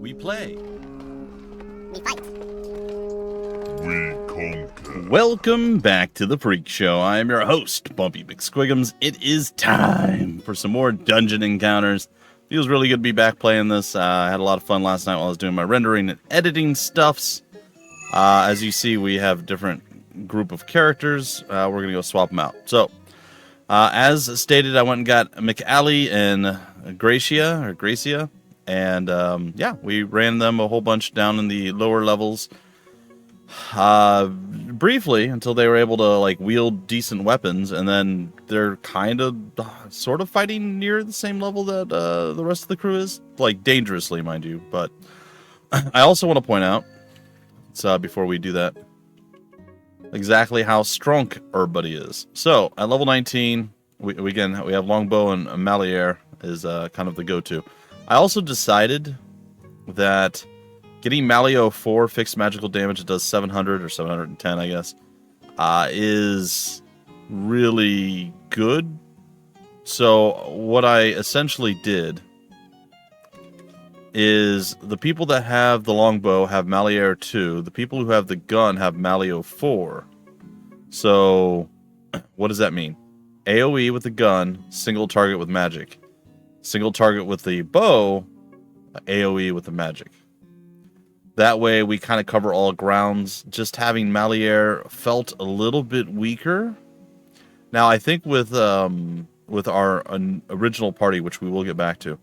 We play. We fight. We conquer. Welcome back to the Freak Show. I am your host, Bumpy McSquigums. It is time for some more dungeon encounters. Feels really good to be back playing this. I had a lot of fun last night while I was doing my rendering and editing stuffs. As you see, we have a different group of characters. We're going to go swap them out. So, as stated, I went and got McAllie and Gracia. And, yeah, we ran them a whole bunch down in the lower levels. Briefly, until they were able to, like, wield decent weapons. And then they're kind of, sort of fighting near the same level that the rest of the crew is. Like, dangerously, mind you. But I also want to point out, before we do that, exactly how strong everybody is. So, at level 19, we have Longbow and Maliere is kind of the go-to. I also decided that getting Malio 4 fixed magical damage that does 700 or 710, I guess, is really good. So, what I essentially did is the people that have the longbow have Maliere 2. The people who have the gun have Malio 4. So, what does that mean? AoE with the gun, single target with magic. Single target with the bow, AoE with the magic. That way we kind of cover all grounds. Just having Maliere felt a little bit weaker. Now, I think with our original party, which we will get back to,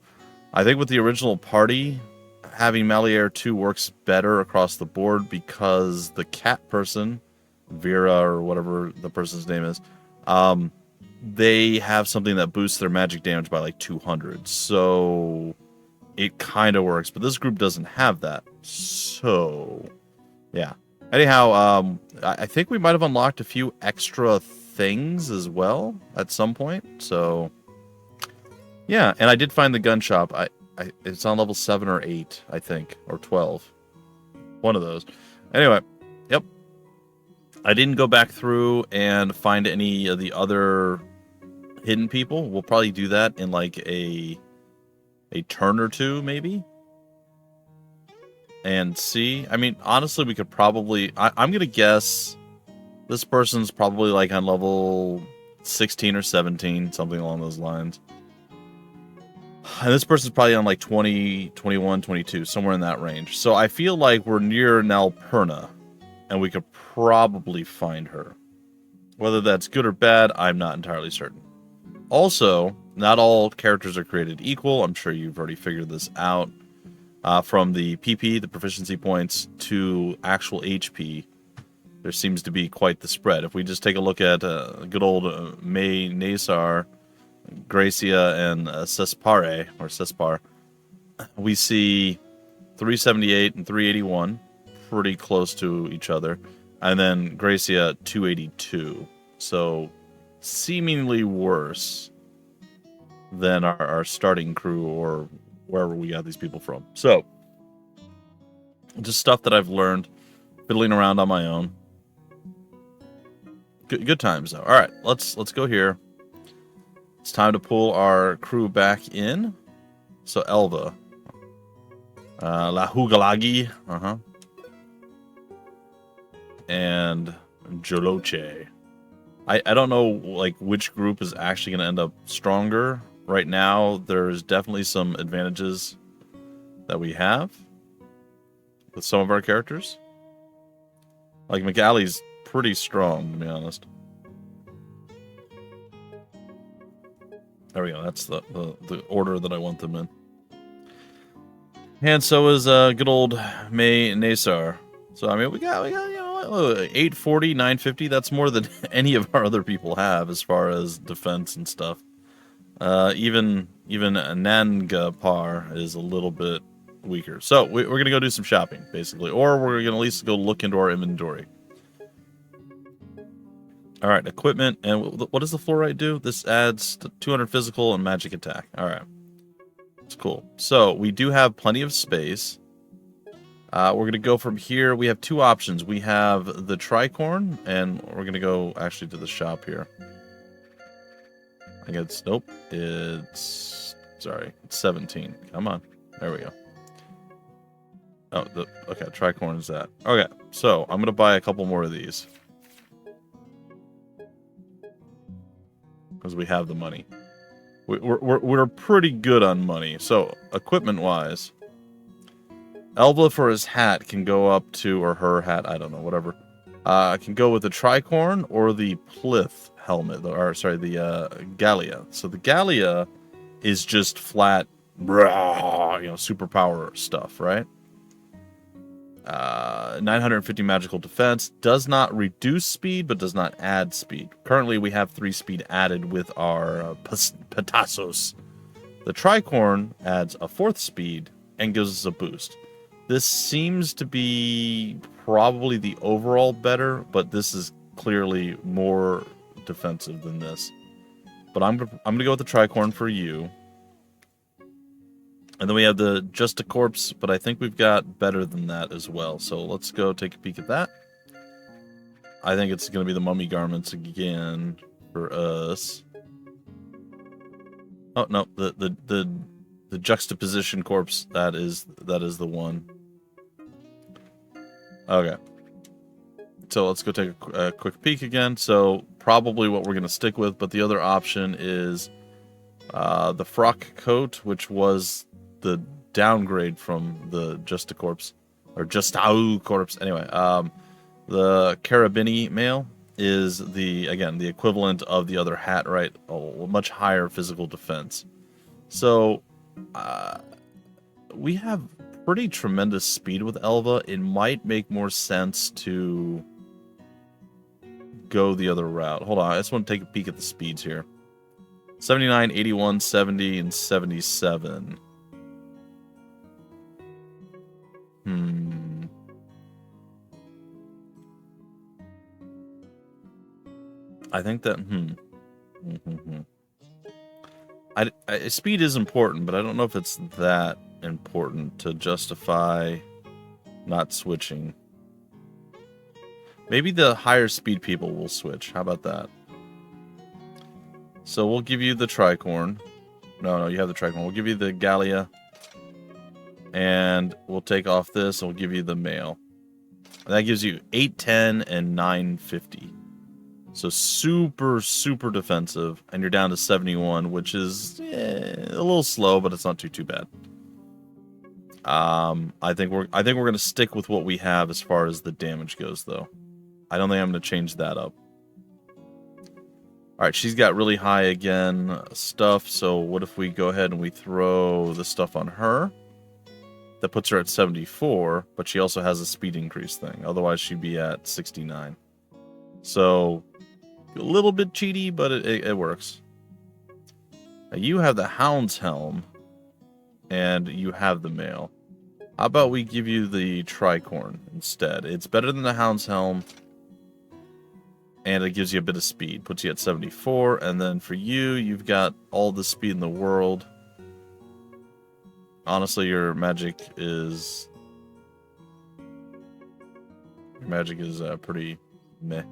I think with the original party, having Maliere 2 works better across the board because the cat person, Vera or whatever the person's name is, they have something that boosts their magic damage by like 200. So it kind of works, but this group doesn't have that. So, yeah. Anyhow, I think we might have unlocked a few extra things as well at some point. So, yeah, and I did find the gun shop. It's on level 7 or 8, I think, or 12. One of those. Anyway, yep. I didn't go back through and find any of the other hidden people. We'll probably do that in like a turn or two, maybe. And see. I mean, honestly, we could probably... I'm going to guess this person's probably like on level 16 or 17, something along those lines. And this person's probably on like 20, 21, 22, somewhere in that range. So I feel like we're near Nalperna, and we could probably find her. Whether that's good or bad, I'm not entirely certain. Also, not all characters are created equal. I'm sure you've already figured this out. From the PP, the proficiency points, to actual HP, there seems to be quite the spread. If we just take a look at good old May Nasar, Gracia, and Cespar, we see 378 and 381, pretty close to each other. And then Gracia, 282. So, seemingly worse than our starting crew or wherever we got these people from. So, just stuff that I've learned fiddling around on my own. Good times, though. All right, let's go here. It's time to pull our crew back in. So, Elva. La Hugalagi. And Joloche. I don't know like which group is actually going to end up stronger. Right now, there's definitely some advantages that we have with some of our characters. Like McAllie's pretty strong, to be honest. There we go. That's the order that I want them in. And so is good old May Nasar. So I mean, we got 840, 950. That's more than any of our other people have as far as defense and stuff. Even Nangapar is a little bit weaker. So we're going to go do some shopping, basically. Or we're going to at least go look into our inventory. All right, equipment. And what does the fluorite do? This adds 200 physical and magic attack. All right. It's cool. So we do have plenty of space. We're going to go from here. We have two options. We have the tricorn, and we're going to go actually to the shop here. I guess, nope. It's 17. Come on. There we go. Oh, okay, tricorn is that. Okay, so I'm gonna buy a couple more of these because we have the money. We're pretty good on money. So equipment wise, Elva for his hat can go up to, or her hat, I don't know, whatever. Can go with the tricorn or the plinth helmet, or sorry, the Gallia. So the Gallia is just flat, superpower stuff, right? 950 magical defense, does not reduce speed, but does not add speed. Currently, we have 3 speed added with our Petasos. The tricorn adds a 4th speed and gives us a boost. This seems to be probably the overall better, but this is clearly more defensive than this. But I'm gonna go with the tricorn for you. And then we have the Just a Corpse, but I think we've got better than that as well. So let's go take a peek at that. I think it's going to be the mummy garments again for us. Oh no, the juxtaposition corpse, that is the one. Okay. So let's go take a quick peek again. So probably what we're going to stick with, but the other option is the frock coat, which was the downgrade from the Just a Corpse, or Just a Corpse. Anyway, the Carabini mail is the equivalent of the other hat, right? A much higher physical defense. So we have pretty tremendous speed with Elva. It might make more sense to go the other route. Hold on, I just want to take a peek at the speeds here. 79, 81, 70, and 77. I think that, speed is important, but I don't know if it's that important to justify not switching. Maybe the higher speed people will switch. How about that? So we'll give you the tricorn. No, you have the tricorn. We'll give you the Gallia. And we'll take off this, and we'll give you the mail. And that gives you 810 and 950. So super, super defensive. And you're down to 71, which is a little slow, but it's not too bad. I think we're gonna stick with what we have as far as the damage goes, though. I don't think I'm gonna change that up. Alright, she's got really high again stuff, so what if we go ahead and we throw the stuff on her? That puts her at 74, but she also has a speed increase thing. Otherwise, she'd be at 69. So, a little bit cheaty, but it works. Now, you have the Hound's Helm, and you have the mail. How about we give you the tricorn instead? It's better than the Hound's Helm, and it gives you a bit of speed. Puts you at 74, and then for you, you've got all the speed in the world. Honestly, your magic is pretty meh.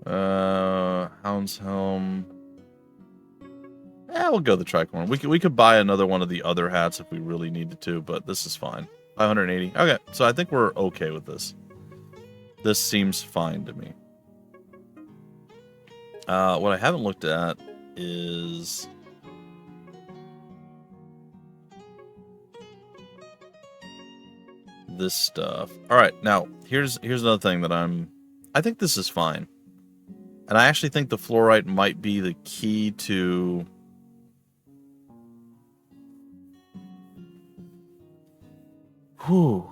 Hound's Helm. We'll go the tricorn. We could buy another one of the other hats if we really needed to, but this is fine. 580. Okay, so I think we're okay with this. This seems fine to me. What I haven't looked at is this stuff. All right, now here's another thing that I think this is fine, and I actually think the fluorite might be the key to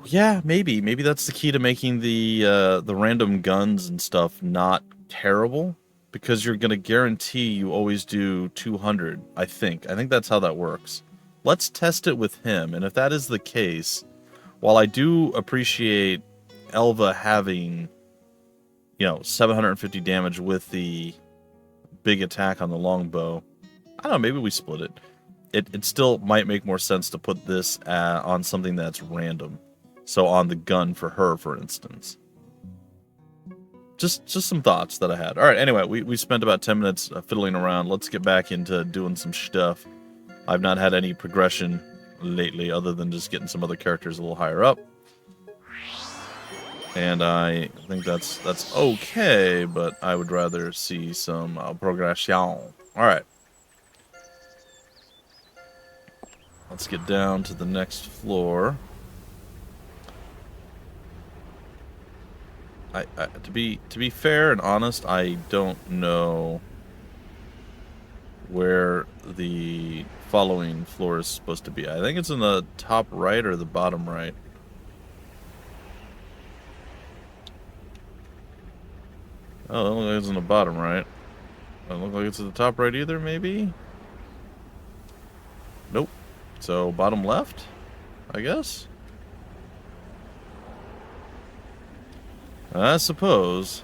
yeah, maybe that's the key to making the random guns and stuff not terrible, because you're gonna guarantee you always do 200. I think that's how that works. Let's test it with him, and if that is the case, while I do appreciate Elva having, 750 damage with the big attack on the longbow, I don't know, maybe we split it. It still might make more sense to put this on something that's random. So on the gun for her, for instance. Just some thoughts that I had. All right, anyway, we spent about 10 minutes fiddling around. Let's get back into doing some stuff. I've not had any progression lately, other than just getting some other characters a little higher up. And I think that's okay, but I would rather see some progression. All right. Let's get down to the next floor. To be fair and honest, I don't know where the following floor is supposed to be. I think it's in the top right or the bottom right. Oh, it looks like it's in the bottom right. Doesn't look like it's at the top right either, maybe? Nope. So, bottom left, I guess? I suppose.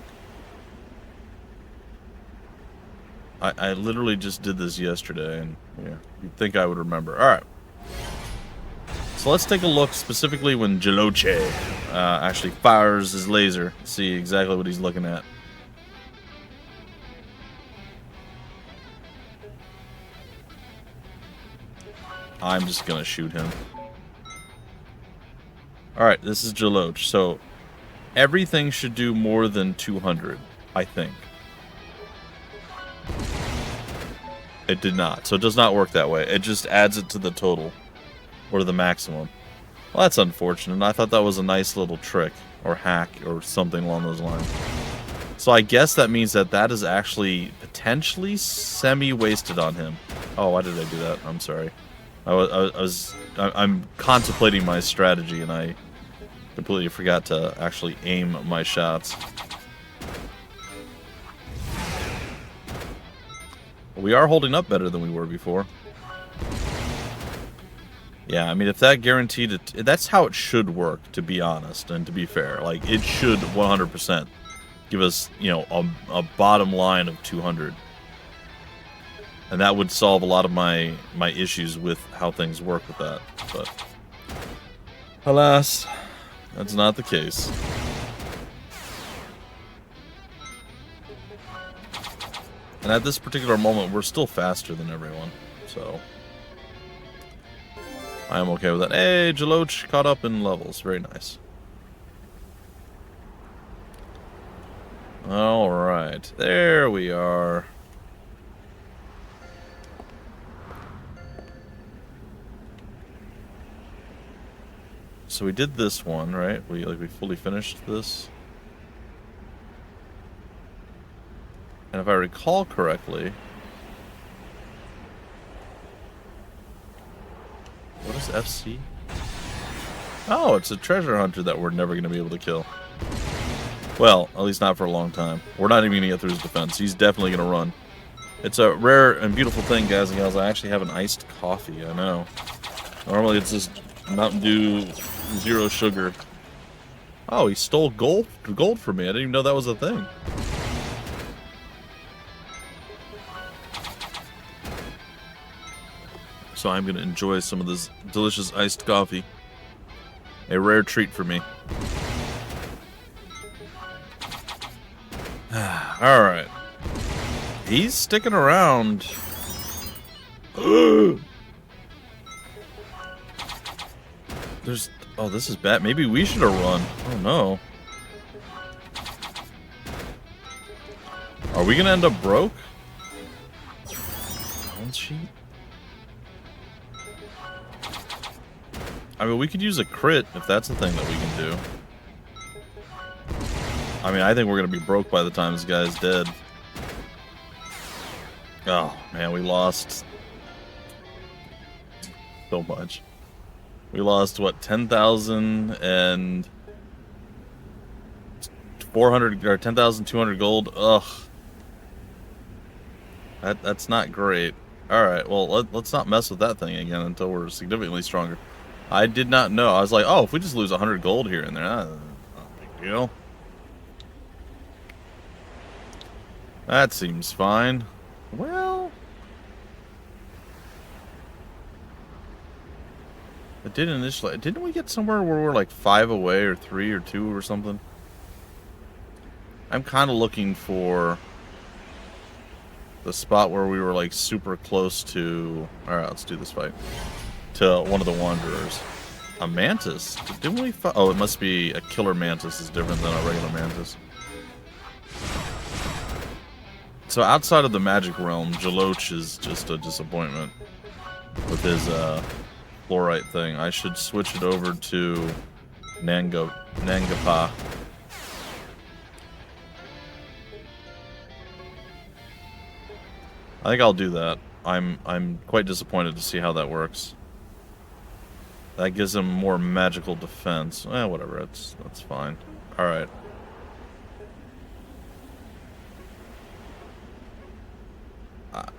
I literally just did this yesterday, and yeah, you'd think I would remember. Alright. So let's take a look specifically when Jaloche actually fires his laser. See exactly what he's looking at. I'm just gonna shoot him. Alright, this is Jaloche. So everything should do more than 200, I think. It did not. So it does not work that way. It just adds it to the total. Or to the maximum. Well, that's unfortunate. I thought that was a nice little trick. Or hack. Or something along those lines. So I guess that means that that is actually potentially semi-wasted on him. Oh, why did I do that? I'm sorry. I'm contemplating my strategy and I completely forgot to actually aim my shots. We are holding up better than we were before. Yeah, I mean, if that guaranteed it, that's how it should work, to be honest, and to be fair. Like, it should 100% give us, you know, a bottom line of 200. And that would solve a lot of my issues with how things work with that. But, alas, that's not the case. And at this particular moment, we're still faster than everyone, so I am okay with that. Hey, Jaloche caught up in levels. Very nice. Alright, there we are. So we did this one, right? We fully finished this. And if I recall correctly, what is FC? Oh, it's a treasure hunter that we're never going to be able to kill. Well, at least not for a long time. We're not even going to get through his defense. He's definitely going to run. It's a rare and beautiful thing, guys and gals. I actually have an iced coffee, I know. Normally it's just Mountain Dew, 0 sugar. Oh, he stole gold from me. I didn't even know that was a thing. So I'm going to enjoy some of this delicious iced coffee. A rare treat for me. Alright. He's sticking around. There's... Oh, this is bad. Maybe we should have run. Oh, no. Are we going to end up broke? Balance sheet? I mean, we could use a crit if that's the thing that we can do. I mean, I think we're going to be broke by the time this guy's dead. Oh, man, we lost so much. We lost, what, 10,000 and 400 or 10,200 gold. Ugh. That's not great. All right, well, let's not mess with that thing again until we're significantly stronger. I did not know. I was like, oh, if we just lose 100 gold here and there, not a big deal. That seems fine. Well, it did initially. Didn't we get somewhere where we're like 5 away or 3 or 2 or something? I'm kind of looking for the spot where we were like super close to... Alright, let's do this fight. to one of the wanderers. A mantis? Didn't we find... Oh, it must be a killer mantis is different than a regular mantis. So outside of the magic realm, Jaloch is just a disappointment with his fluorite thing. I should switch it over to Nangapa. I think I'll do that. I'm quite disappointed to see how that works. That gives him more magical defense. Whatever. That's fine. All right.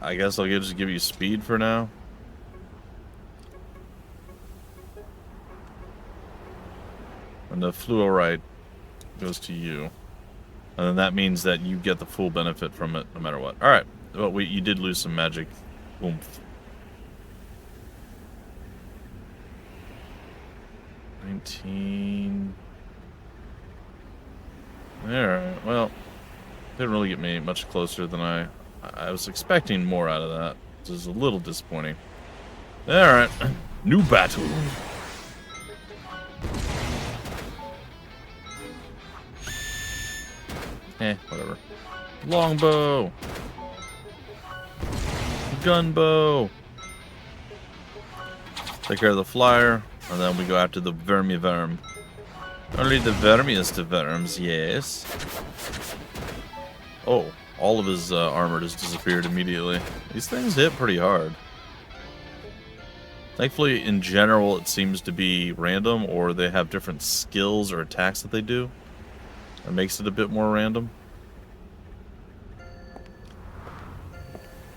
I guess I'll just give you speed for now. And the fluorite goes to you. And then that means that you get the full benefit from it no matter what. All right. But you did lose some magic oomph. 19. Alright, well, didn't really get me much closer than I was expecting more out of that. This is a little disappointing. Alright, new battle. Whatever. Longbow. Gunbow. Take care of the flyer, and then we go after the vermiverm. Only the vermiest of verms, yes. Oh, all of his armor just disappeared immediately. These things hit pretty hard. Thankfully, in general, it seems to be random, or they have different skills or attacks that they do. That makes it a bit more random.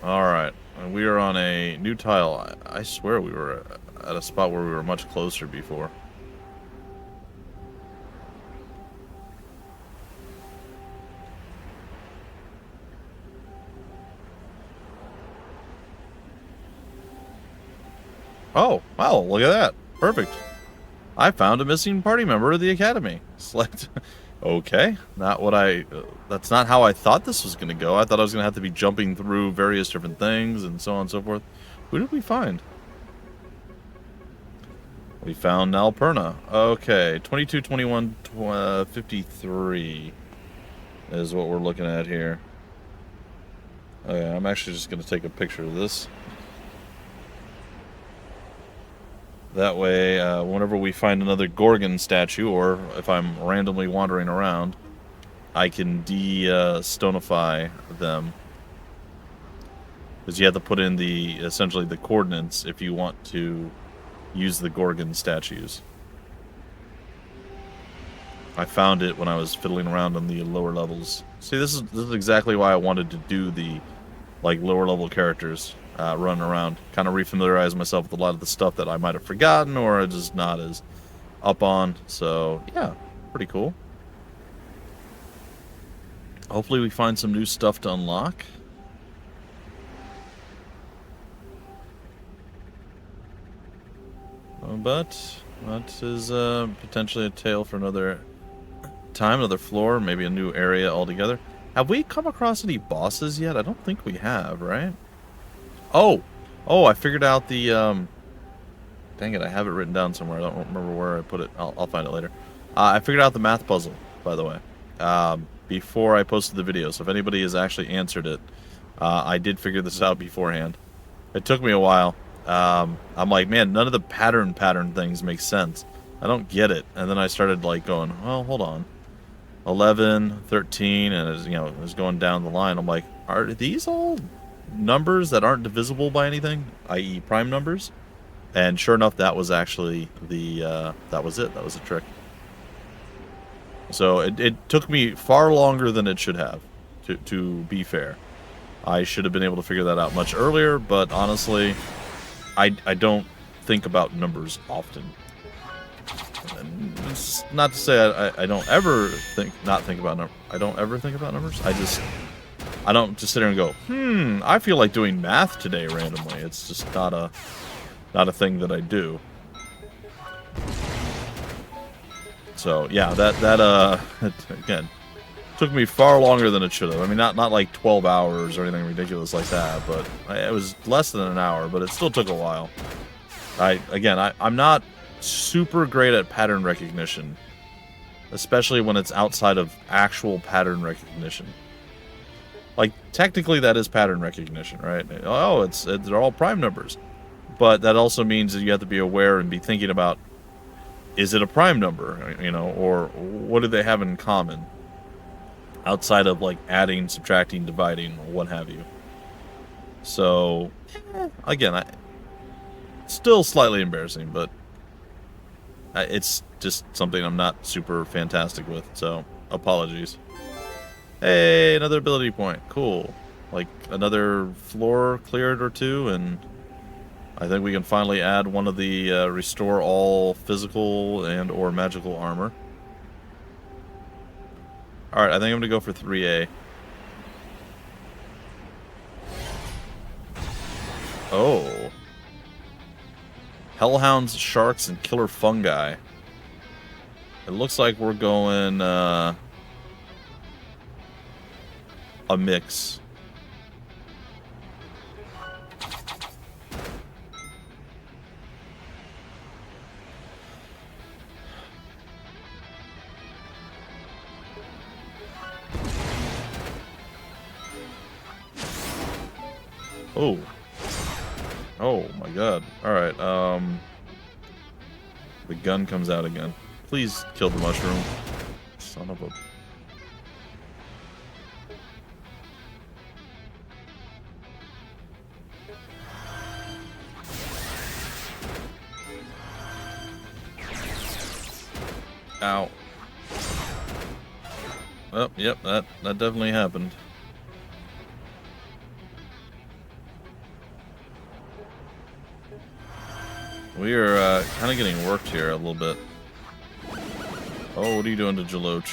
Alright, we are on a new tile. I swear we were at a spot where we were much closer before. Oh, wow, look at that. Perfect. I found a missing party member of the Academy. Select. Okay, not what that's not how I thought this was going to go. I thought I was going to have to be jumping through various different things and so on and so forth. Who did we find? We found Nalperna. Okay, 22, 21, 53 is what we're looking at here. Okay, I'm actually just going to take a picture of this. That way, whenever we find another Gorgon statue, or if I'm randomly wandering around, I can de-stonify them. Because you have to put in essentially the coordinates if you want to use the Gorgon statues. I found it when I was fiddling around on the lower levels. See, this is exactly why I wanted to do the lower level characters. Running around, kind of refamiliarize myself with a lot of the stuff that I might have forgotten or just not as up on. So, yeah, pretty cool. Hopefully we find some new stuff to unlock. But that is potentially a tale for another time, another floor, maybe a new area altogether. Have we come across any bosses yet? I don't think we have, right? Oh, I figured out the, dang it, I have it written down somewhere. I don't remember where I put it. I'll find it later. I figured out the math puzzle, by the way, before I posted the video. So if anybody has actually answered it, I did figure this out beforehand. It took me a while. I'm like, man, none of the pattern things make sense. I don't get it. And then I started going, well, hold on. 11, 13, and it was going down the line. I'm like, are these all numbers that aren't divisible by anything, i.e. prime numbers? And sure enough, that was actually that was it. That was a trick. So it took me far longer than it should have, to be fair. I should have been able to figure that out much earlier, but honestly, I don't think about numbers often. And it's not to say I don't ever think about numbers. I don't ever think about numbers. I don't just sit there and go, I feel like doing math today randomly. It's just not a thing that I do. So yeah, that again took me far longer than it should have. I mean, not like 12 hours or anything ridiculous like that, but it was less than an hour, but it still took a while. I'm not super great at pattern recognition, especially when it's outside of actual pattern recognition. Like, technically that is pattern recognition, right? Oh, they're all prime numbers. But that also means that you have to be aware and be thinking about, is it a prime number, you know, or what do they have in common? Outside of, like, adding, subtracting, dividing, or what have you. So, again, still slightly embarrassing, but it's just something I'm not super fantastic with, so apologies. Hey, another ability point. Cool. Like, another floor cleared or two, and I think we can finally add one of the restore all physical and or magical armor. Alright, I think I'm going to go for 3A. Oh. Hellhounds, sharks, and killer fungi. It looks like we're going a mix. Oh. Oh my god. Alright, the gun comes out again. Please kill the mushroom. Son of a... Ow. Oh, yep, that definitely happened. We are kind of getting worked here a little bit. Oh, what are you doing to Jaloch?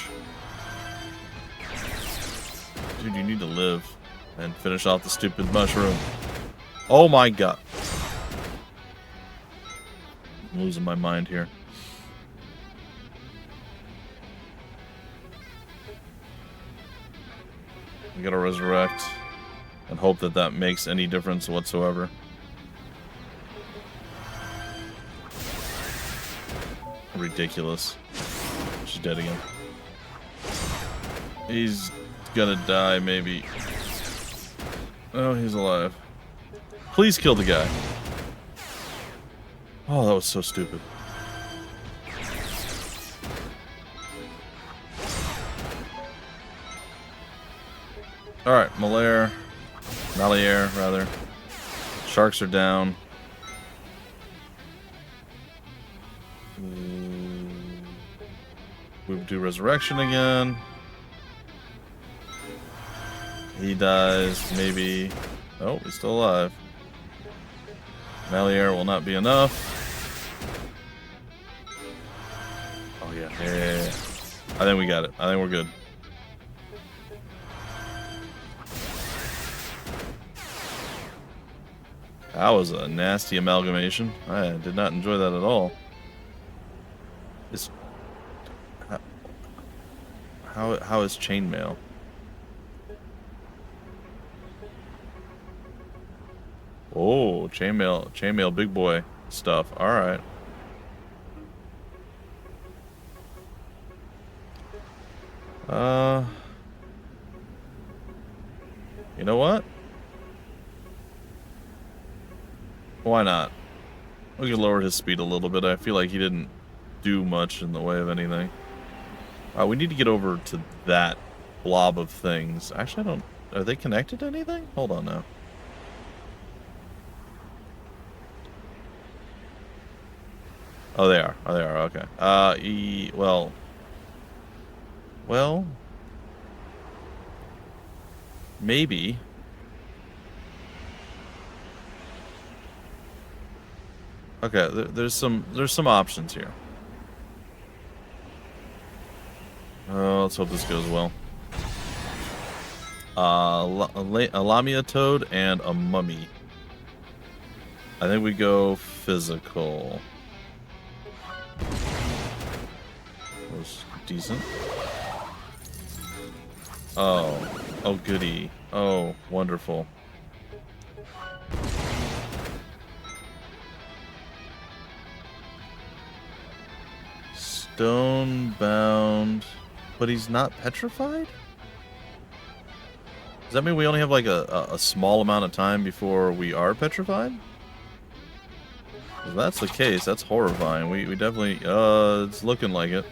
Dude, you need to live and finish off the stupid mushroom. Oh my god. I'm losing my mind here. We gotta resurrect and hope that that makes any difference whatsoever. Ridiculous. She's dead again. He's gonna die, maybe. Oh, he's alive. Please kill the guy. Oh, that was so stupid. Alright, Malier, rather. Sharks are down. We do resurrection again. He dies, maybe. Oh, he's still alive. Malier will not be enough. Oh yeah, yeah. I think we got it. I think we're good. That was a nasty amalgamation. I did not enjoy that at all. How is chainmail? Oh, chainmail big boy stuff. All right. You know what? Why not? We can lower his speed a little bit. I feel like he didn't do much in the way of anything. We need to get over to that blob of things. Actually, I don't... Are they connected to anything? Hold on now. Oh, they are. Oh, they are. Okay. Well... Maybe... Okay, there's some options here. Let's hope this goes well. A Lamia toad and a mummy. I think we go physical. Was decent. Oh goody. Oh, wonderful. Stone bound, but he's not petrified? Does that mean we only have like a small amount of time before we are petrified? If that's the case, that's horrifying. We definitely, it's looking like it.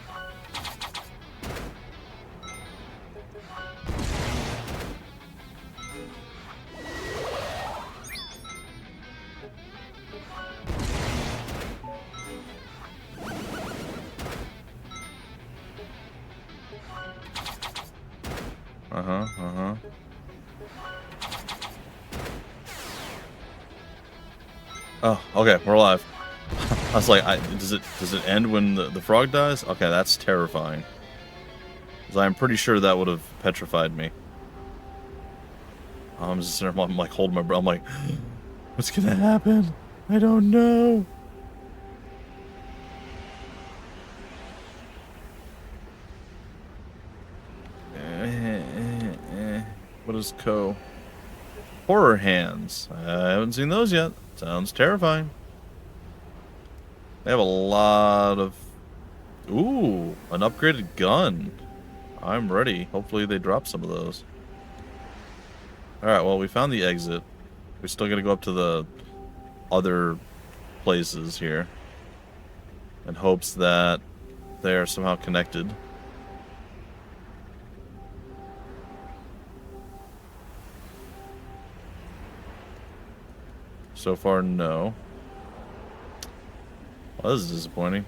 Oh, okay, we're alive. I was like, does it end when the frog dies? Okay, that's terrifying. Because I'm pretty sure that would have petrified me. I'm just sitting there, I'm like holding my breath. I'm like, what's gonna happen? I don't know. What is Co? Horror hands. I haven't seen those yet. Sounds terrifying. They have a lot of... Ooh, an upgraded gun. I'm ready. Hopefully they drop some of those. Alright, well, we found the exit. We're still gonna go up to the other places here. In hopes that they are somehow connected. So far, no. Well, this is disappointing.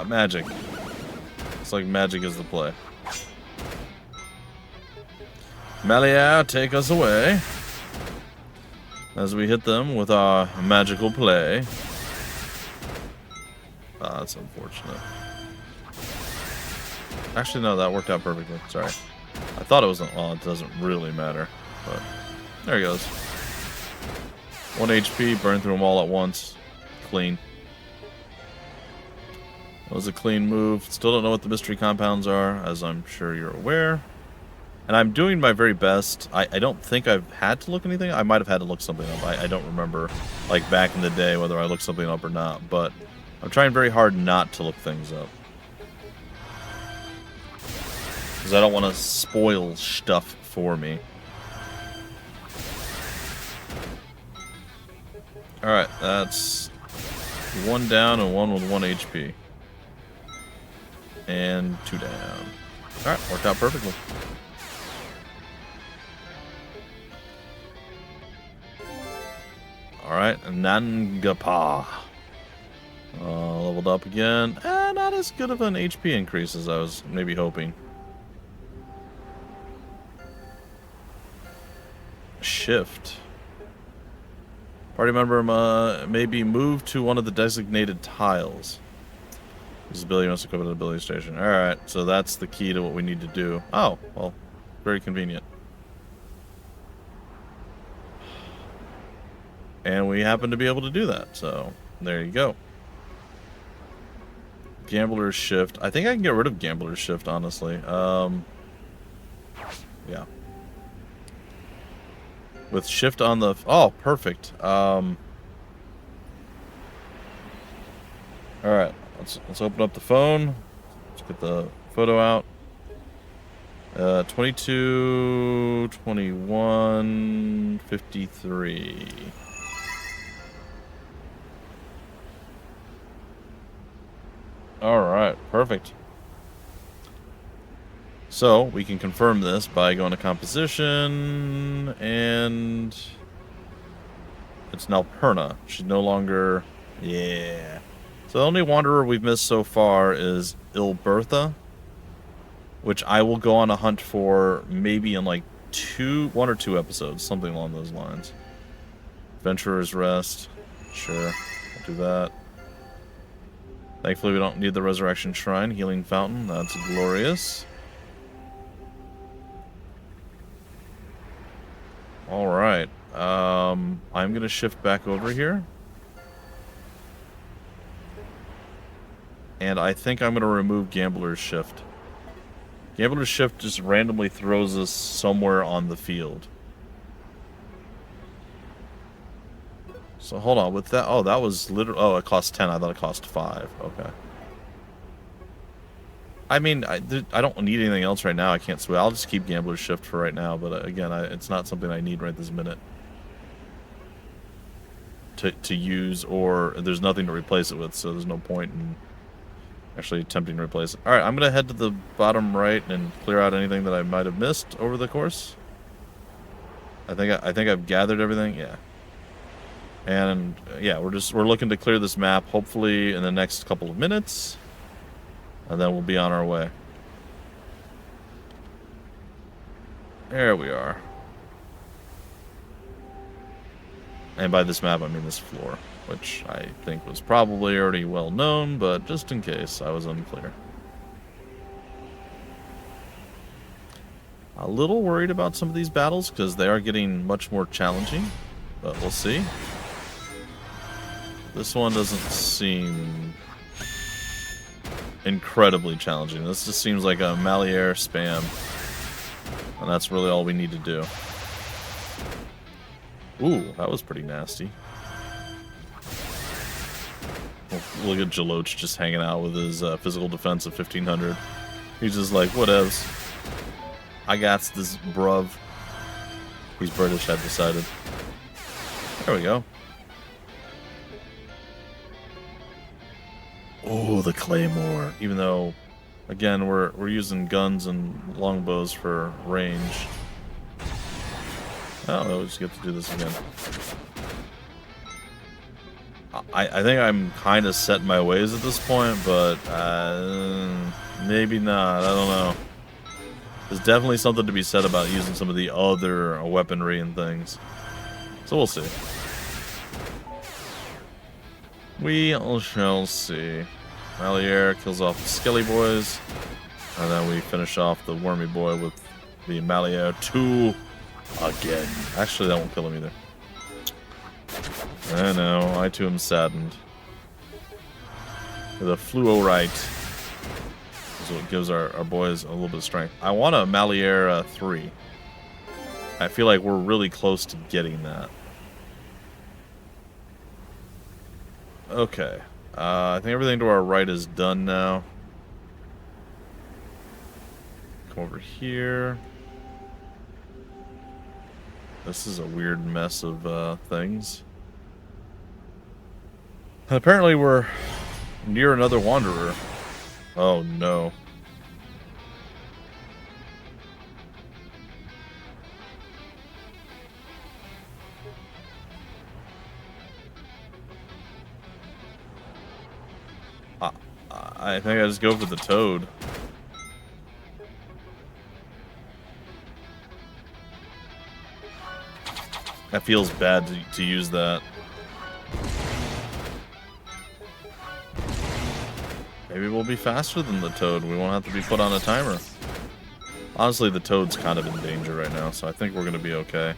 Magic. It's like magic is the play. Malier, take us away. As we hit them with our magical play. Ah, that's unfortunate. Actually, no, that worked out perfectly. Sorry. I thought it wasn't. Well, it doesn't really matter. But there he goes. 1 HP, burn through them all at once. Clean. That was a clean move. Still don't know what the mystery compounds are, as I'm sure you're aware. And I'm doing my very best. I don't think I've had to look anything. I might have had to look something up. I don't remember, like back in the day, whether I looked something up or not. But I'm trying very hard not to look things up. Because I don't want to spoil stuff for me. Alright, that's 1 down and 1 with 1 HP. And 2 down. Alright, worked out perfectly. Alright, Nangapa. Leveled up again. Not as good of an HP increase as I was maybe hoping. Shift. Party member may be moved to one of the designated tiles. This ability must equip at an ability station. Alright, so that's the key to what we need to do. Oh, well, very convenient. And we happen to be able to do that, so there you go. Gambler's Shift. I think I can get rid of Gambler's Shift, honestly. Yeah. With Shift on the... Oh, perfect. Alright, let's open up the phone. Let's get the photo out. 22, 21, 53. Alright, perfect. So, we can confirm this by going to composition, and it's now Perna. She's no longer... Yeah. So the only Wanderer we've missed so far is Ilbertha, which I will go on a hunt for maybe in like 1 or 2 episodes, something along those lines. Adventurer's Rest. Sure, I'll do that. Thankfully, we don't need the Resurrection Shrine. Healing Fountain. That's glorious. Alright. I'm going to shift back over here. And I think I'm going to remove Gambler's Shift. Gambler's Shift just randomly throws us somewhere on the field. So hold on, with that, oh, that was literally, oh, it cost 10. I thought it cost 5. Okay. I mean, I don't need anything else right now. I can't switch. I'll just keep Gambler's Shift for right now, but again, it's not something I need right this minute to use, or there's nothing to replace it with, so there's no point in actually attempting to replace it. All right, I'm going to head to the bottom right and clear out anything that I might have missed over the course. I think I've gathered everything. Yeah. And yeah, we're looking to clear this map hopefully in the next couple of minutes, and then we'll be on our way. There we are. And by this map, I mean this floor, which I think was probably already well known, but just in case I was unclear. A little worried about some of these battles because they are getting much more challenging, but we'll see. This one doesn't seem incredibly challenging. This just seems like a Malier spam, and that's really all we need to do. Ooh, that was pretty nasty. Look at Jaloch just hanging out with his physical defense of 1500. He's just like, whatevs. I got this, bruv. He's British, I've decided. There we go. Oh, the Claymore. Even though, again, we're using guns and longbows for range. Oh, we'll just get to do this again. I think I'm kind of set in my ways at this point, but maybe not. I don't know. There's definitely something to be said about using some of the other weaponry and things. So we'll see. We shall see. Malier kills off the Skelly boys, and then we finish off the Wormy boy with the Malier 2 again. Actually, that won't kill him either. I know, I too am saddened. The fluorite is what gives our boys a little bit of strength. I want a Malier 3. I feel like we're really close to getting that. Okay. I think everything to our right is done now. Come over here. This is a weird mess of things. Apparently we're near another wanderer. Oh no. I think I just go for the toad. That feels bad to use that. Maybe we'll be faster than the toad. We won't have to be put on a timer. Honestly, the toad's kind of in danger right now, so I think we're going to be okay.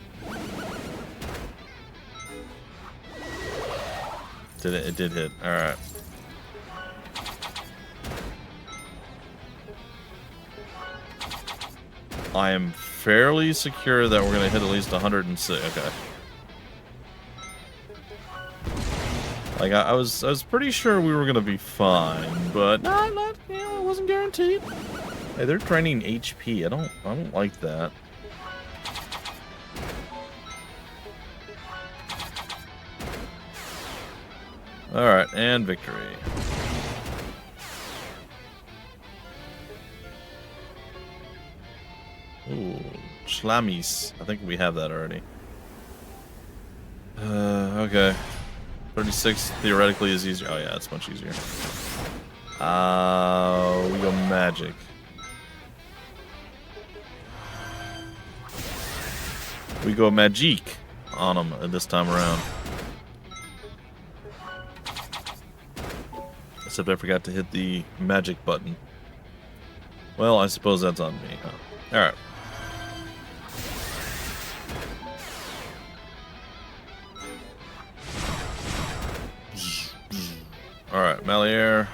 It did hit. Alright. I am fairly secure that we're going to hit at least 106. Okay. Like, I was pretty sure we were going to be fine, but not, you know, it wasn't guaranteed. Hey, they're draining HP. I don't like that. Alright, and victory. Ooh, Schlamis. I think we have that already. Okay. 36 theoretically is easier. Oh yeah, it's much easier. We go magic. We go magic on them this time around. Except I forgot to hit the magic button. Well, I suppose that's on me, huh? Alright. Alright, Malier.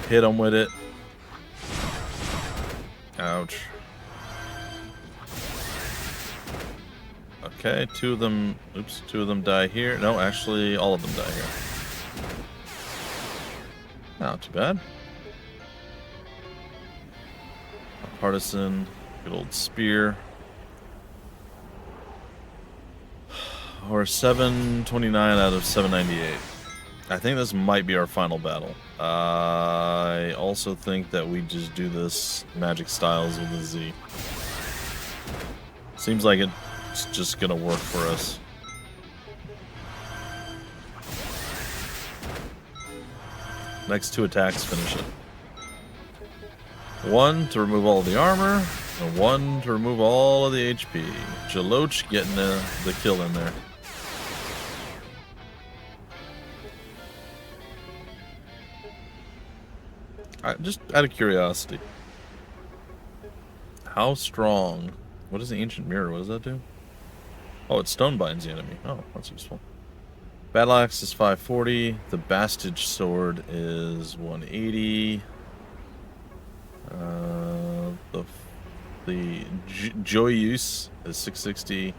Hit him with it. Ouch. Okay, two of them die here. No, actually, all of them die here. Not too bad. A partisan, good old spear. Or 729 out of 798. I think this might be our final battle. I also think that we just do this magic styles with a Z. Seems like it's just gonna work for us. Next two attacks finish it. One to remove all of the armor, and one to remove all of the HP. Jaloch getting the kill in there. Just out of curiosity, how strong? What is the ancient mirror? What does that do? Oh, it stone binds the enemy. Oh, that's useful. Battle axe is 540. The bastage sword is 180. The joyeuse is 660.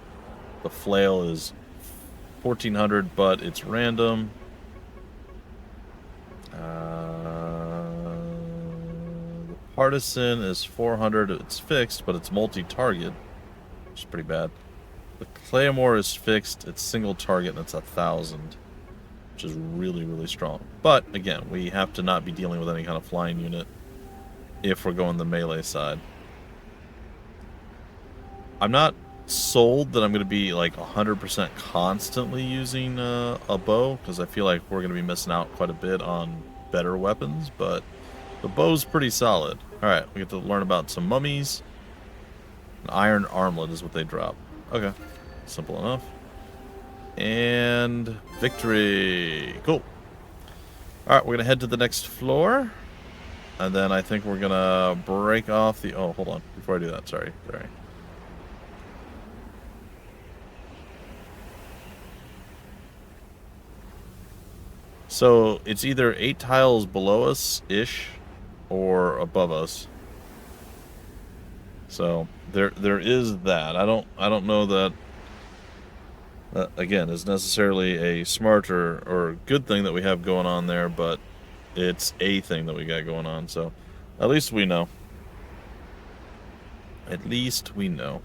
The flail is 1400, but it's random. The partisan is 400. It's fixed, but it's multi-target, which is pretty bad. The claymore is fixed. It's single target, and it's 1,000, which is really, really strong. But again, we have to not be dealing with any kind of flying unit if we're going the melee side. I'm not sold that I'm going to be like 100% constantly using a bow, because I feel like we're going to be missing out quite a bit on better weapons, but the bow's pretty solid. Alright, we get to learn about some mummies. An iron armlet is what they drop. Okay, simple enough. And victory. Cool. Alright, we're going to head to the next floor. And then I think we're going to break off the... Oh, hold on. Before I do that, sorry. So it's either 8 tiles below us-ish or above us. So there is that. I don't know that again is necessarily a smart or good thing that we have going on there, but it's a thing that we got going on. So at least we know. At least we know.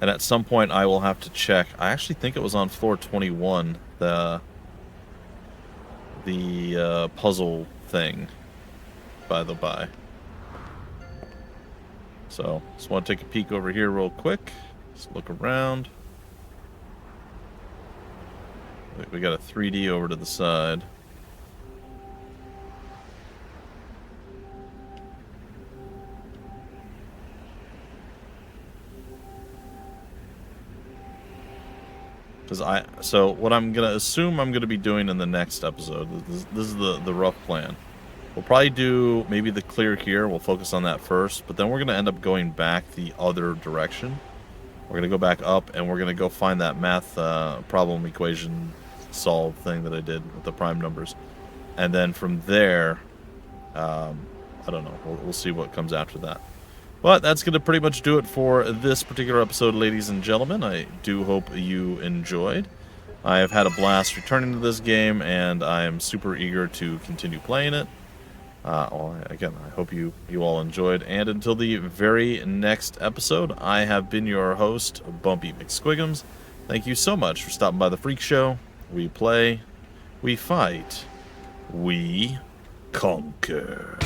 And at some point I will have to check. I actually think it was on floor 21, the puzzle thing, by the by. So, just want to take a peek over here real quick. Just look around. We got a 3D over to the side. So what I'm gonna assume I'm gonna be doing in the next episode, this is the rough plan. We'll probably do maybe the clear here. We'll focus on that first, but then we're gonna end up going back the other direction. We're gonna go back up, and we're gonna go find that math problem equation solve thing that I did with the prime numbers, and then from there, I don't know. We'll see what comes after that. But that's going to pretty much do it for this particular episode, ladies and gentlemen. I do hope you enjoyed. I have had a blast returning to this game, and I am super eager to continue playing it. Well, again, I hope you all enjoyed. And until the very next episode, I have been your host, Bumpy McSquigums. Thank you so much for stopping by the Freak Show. We play, we fight, we conquer.